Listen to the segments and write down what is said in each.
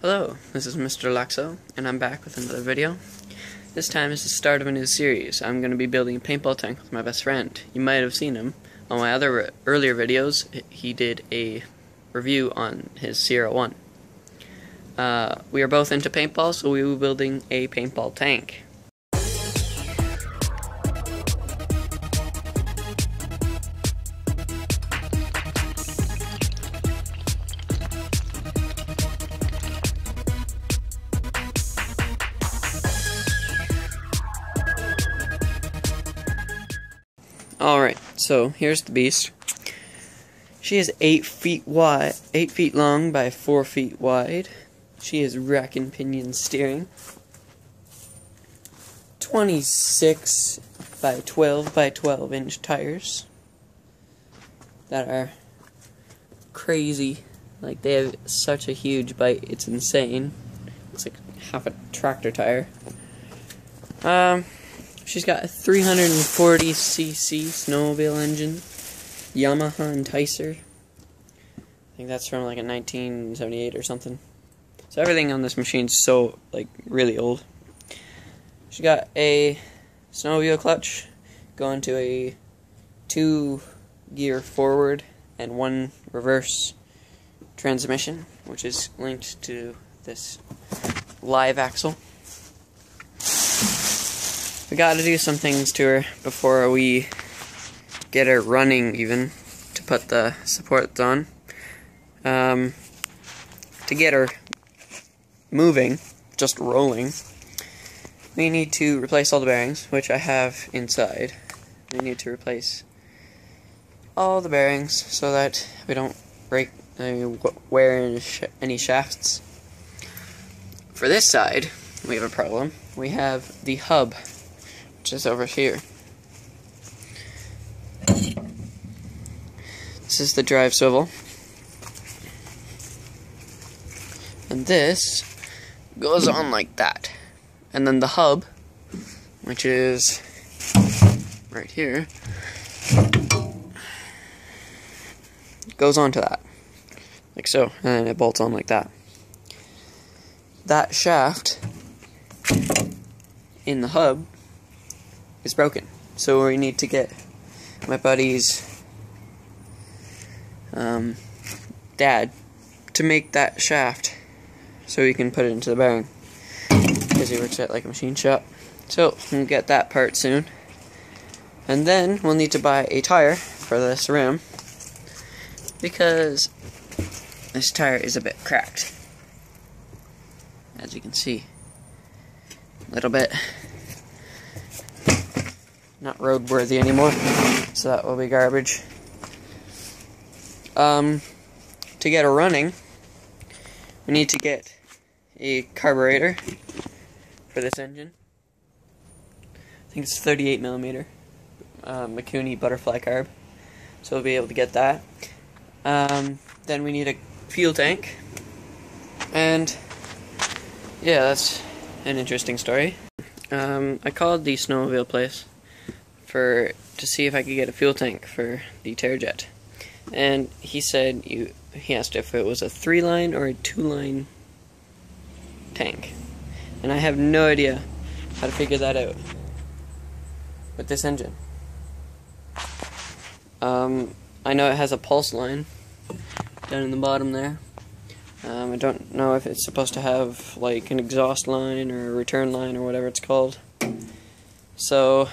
Hello, this is Mr. Laxo, and I'm back with another video. This time is the start of a new series. I'm going to be building a paintball tank with my best friend. You might have seen him on my other earlier videos. He did a review on his Sierra 1. We are both into paintball, so we will be building a paintball tank. Alright, so here's the beast. She is 8 feet wide, 8 feet long by 4 feet wide. She is rack and pinion steering. 26 by 12 inch tires that are crazy. Like, they have such a huge bite, it's insane. It's like half a tractor tire. She's got a 340cc snowmobile engine, Yamaha Enticer. I think that's from like a 1978 or something. So everything on this machine's so, like, really old. She got a snowmobile clutch going to a 2-gear forward and 1 reverse transmission, which is linked to this live axle. We gotta do some things to her before we get her running, even, to put the supports on. To get her moving, just rolling, we need to replace all the bearings, which I have inside. We need to replace all the bearings so that we don't break, wear any shafts. For this side, we have a problem. We have the hub, which is over here. This is the drive swivel. And this goes on like that. And then the hub, which is right here, goes onto that. Like so. And then it bolts on like that. That shaft in the hub is broken, so we need to get my buddy's dad to make that shaft so he can put it into the bearing, because he works at like a machine shop. So we'll get that part soon, and then we'll need to buy a tire for this rim because this tire is a bit cracked, as you can see, a little bit. Not roadworthy anymore, so that will be garbage. To get her running, we need to get a carburetor for this engine. I think it's 38mm Mikuni butterfly carb, so we'll be able to get that. Then we need a fuel tank, and yeah, that's an interesting story. I called the snowmobile place to see if I could get a fuel tank for the Terra Jet, and he said he asked if it was a 3-line or a 2-line tank, and I have no idea how to figure that out with this engine. I know it has a pulse line down in the bottom there. I don't know if it's supposed to have like an exhaust line or a return line or whatever it's called, so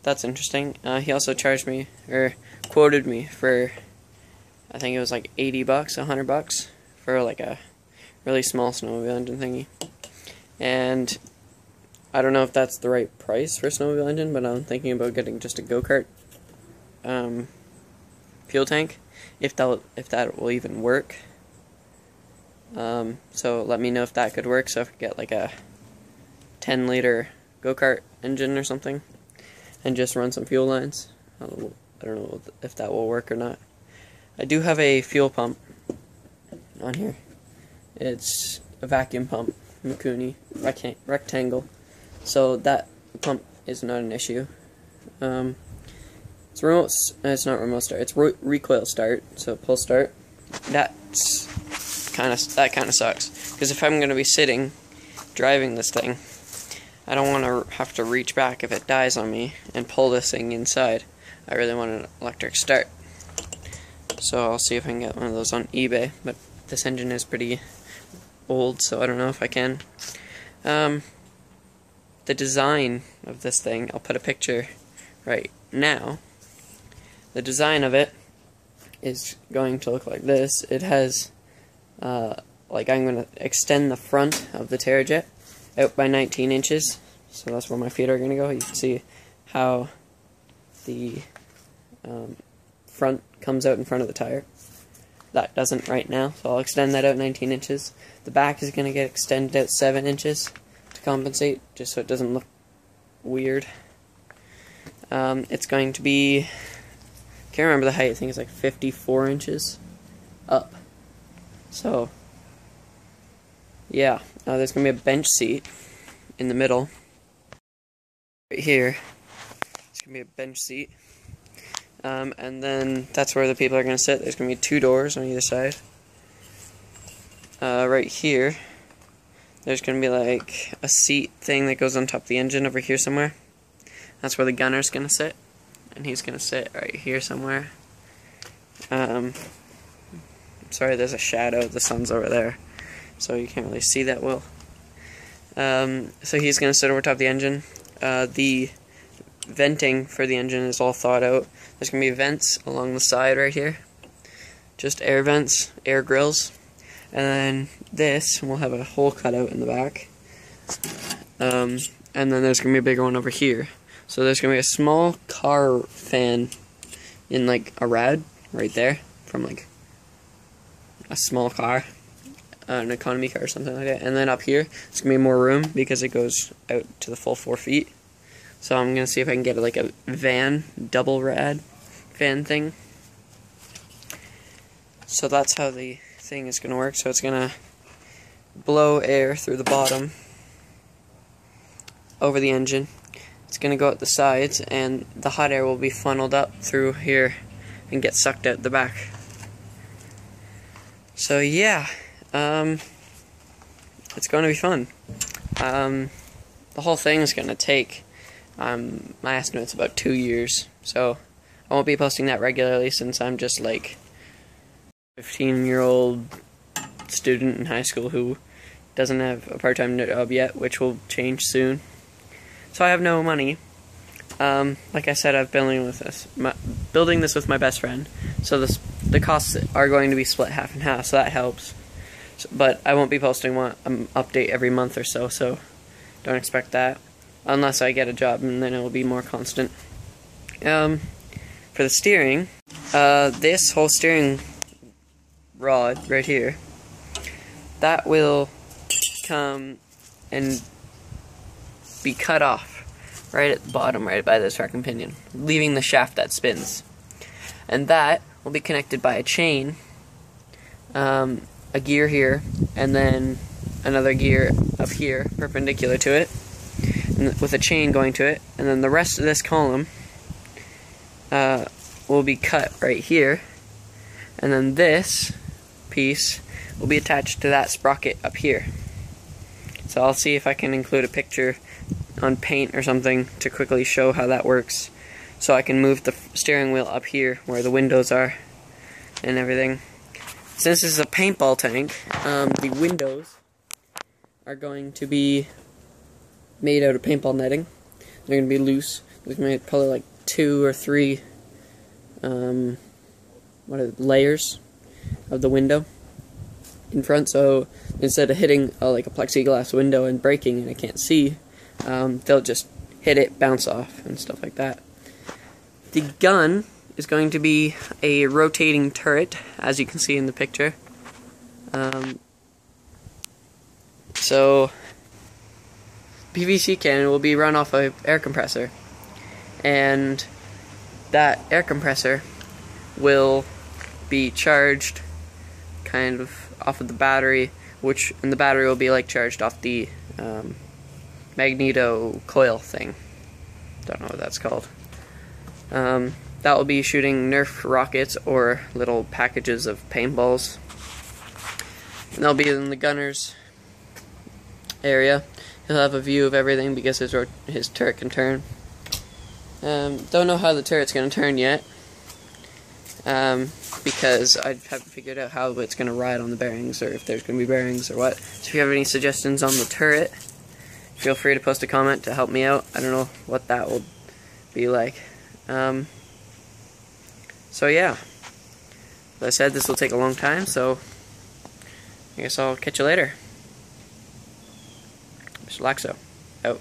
that's interesting. He also charged me, or quoted me for, I think it was like $80, $100 for like a really small snowmobile engine thingy. And I don't know if that's the right price for a snowmobile engine, but I'm thinking about getting just a go-kart fuel tank, if that will even work. So let me know if that could work, so I could get like a 10-liter go-kart engine or something, and just run some fuel lines. I don't know if that will work or not. I do have a fuel pump on here. It's a vacuum pump, Mikuni, rectangle, so that pump is not an issue. It's not remote start, it's recoil start, so pull start. That's that kind of sucks. Because if I'm going to be sitting, driving this thing, I don't want to have to reach back if it dies on me and pull this thing inside. I really want an electric start. So I'll see if I can get one of those on eBay, but this engine is pretty old, so I don't know if I can. The design of this thing, I'll put a picture right now. The design of it is going to look like this. It has, like, I'm going to extend the front of the Terra Jet out by 19 inches. So that's where my feet are going to go. You can see how the front comes out in front of the tire. That doesn't right now, so I'll extend that out 19 inches. The back is going to get extended out 7 inches to compensate, just so it doesn't look weird. It's going to be, can't remember the height, I think it's like 54 inches up. So, yeah, there's going to be a bench seat in the middle. Right here, it's going to be a bench seat. And then that's where the people are going to sit. There's going to be 2 doors on either side. Right here, there's going to be like a seat thing that goes on top of the engine over here somewhere. That's where the gunner's going to sit. And he's going to sit right here somewhere. Sorry, there's a shadow. The sun's over there, so you can't really see that well. So he's going to sit over top of the engine. The venting for the engine is all thought out. There's going to be vents along the side right here. Just air vents, air grills. And then this, we'll have a hole cut out in the back. And then there's going to be a bigger one over here. So there's going to be a small car fan in like a rad right there from like a small car, an economy car or something like that. And then up here, it's going to be more room because it goes out to the full 4 feet. So I'm going to see if I can get like a van, double rad fan thing. So that's how the thing is going to work. So it's going to blow air through the bottom over the engine. It's going to go out the sides, and the hot air will be funneled up through here and get sucked out the back. So yeah, it's going to be fun. The whole thing is going to take, my estimate's about 2 years, so I won't be posting that regularly since I'm just like a 15-year-old student in high school who doesn't have a part-time job yet, which will change soon. So I have no money. Like I said, I'm building this with my best friend, so the costs are going to be split half and half, so that helps. But I won't be posting one update every month or so, so don't expect that. Unless I get a job, and then it will be more constant. For the steering, this whole steering rod right here, that will come and be cut off right at the bottom, right by this rack and pinion, leaving the shaft that spins. And that will be connected by a chain, a gear here, and then another gear up here, perpendicular to it, and with a chain going to it, and then the rest of this column will be cut right here, and then this piece will be attached to that sprocket up here. So I'll see if I can include a picture on Paint or something to quickly show how that works, so I can move the steering wheel up here where the windows are and everything. Since this is a paintball tank, the windows are going to be made out of paintball netting. They're going to be loose. There's going to be probably like 2 or 3 layers of the window in front, so instead of hitting like a plexiglass window and breaking and I can't see, they'll just hit it, bounce off, and stuff like that. The gun is going to be a rotating turret, as you can see in the picture. So, PVC cannon will be run off an air compressor, and that air compressor will be charged kind of off of the battery, and the battery will be like charged off the magneto coil thing. Don't know what that's called. That will be shooting Nerf rockets or little packages of paintballs. And they'll be in the gunner's area. He'll have a view of everything because his turret can turn. Don't know how the turret's going to turn yet, because I haven't figured out how it's going to ride on the bearings, or if there's going to be bearings or what. So if you have any suggestions on the turret, feel free to post a comment to help me out. I don't know what that will be like. So yeah, as I said, this will take a long time, so I guess I'll catch you later. Mr. Laxo, out.